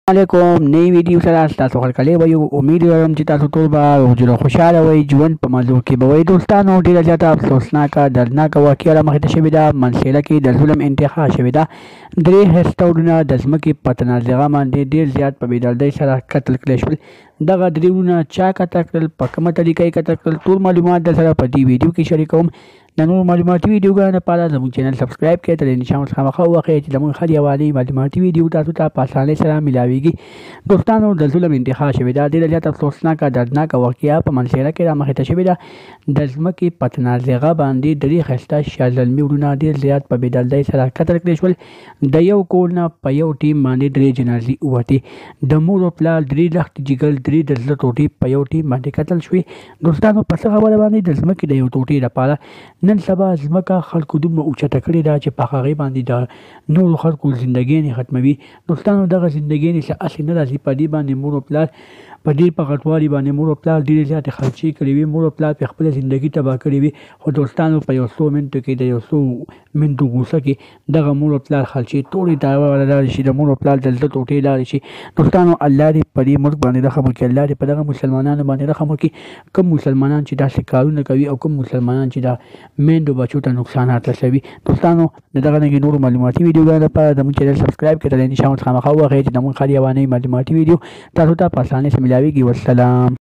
علیکم نئی ویډیو سره تاسو هرکلی وایو. امید لرم چې تاسو ټول به ډېر خوشحاله وئ. ژوند په مزو کې به وئ. دوستانو ډېره زیاته افسوسناکه دردناکه واقعه رامخې ته شوې ده. منصیره کې د ظلم انتها شوې ده. 3 هسته وروڼه د ځمکې په تنازعه باندې ډېر زیات په بېدردۍ سره قتل کړای شول. دغه 3 وروڼه چا قتل کړل، په کومه طریقه یې قتل کړل، ټول معلومات درسره په دې ویډیو کې شریکوم. د نورو معلوماتي ویډیوګانو لپاره زموږ چینل سبسکرایب کړئ، تر نشان ورڅخه خامخا ووهئ چې زموږ هر یوه معلوماتي ویډیو تاسو ته په اسانۍ سره میلاویږي. دوستانو د ظلم انتها شوې ده. ډېره زیاته افسوسناکه دردناکه واقعه په منصیره کې رامخې ته شوې ده. د ځمکې په تنازعه باندې 3 ښایسته شازلمي وروڼه ډېر زیات په بېدردۍ سره قتل کړای شول. د یو کور نه په یو ټیم باندې 3 جنازې ووتې. د مور او پلار 3 لښتې جګر 3 د زړه ټوټې په یو ټیم باندې قتل شوې. دوستانو په څه خبره باندې د ځمکې د یو ټوټې لپاره نن سبا ځمکه خلکو دومره اوچته کړې ده چې په هغې باندې د نورو خلکو زندګیانې ختموي. دوستانو دغه زندګیانې څه هسې نه راځي. په دې باندې مور او پلار په ډېر په غټوالي باندې مور او پلار ډېرې زیاتې خرچې کړې وي. مور او پلار په خپله زندګي تباه کړې وي. خو دوستانو په یو څو منټو کې د یو څو منټو غوسه کې دغه مور او پلار خرچې ټولې لاړې شي. د مور او پلار د زړه ټوټې لاړې شي. دوستانو الله دې په دې ملک باندې رحم وکړي. الله دې په دغه مسلمانانو باندې رحم وکړي. کوم مسلمانان چې داسې کارونه کوي او کوم مسلمانان چې د میندو بچو ته نقصانات رسوي. دوستانو د دغه نورو معلوماتي ویډیوګانو لپاره زموږ چینل سبسکرایب کړئ، تر نشان ورڅخه خامخا ووهئ چې زموږ هر یوه معلوماتي ویډیو تاسو ته په اسانۍ سره میلاویږي. والسلام.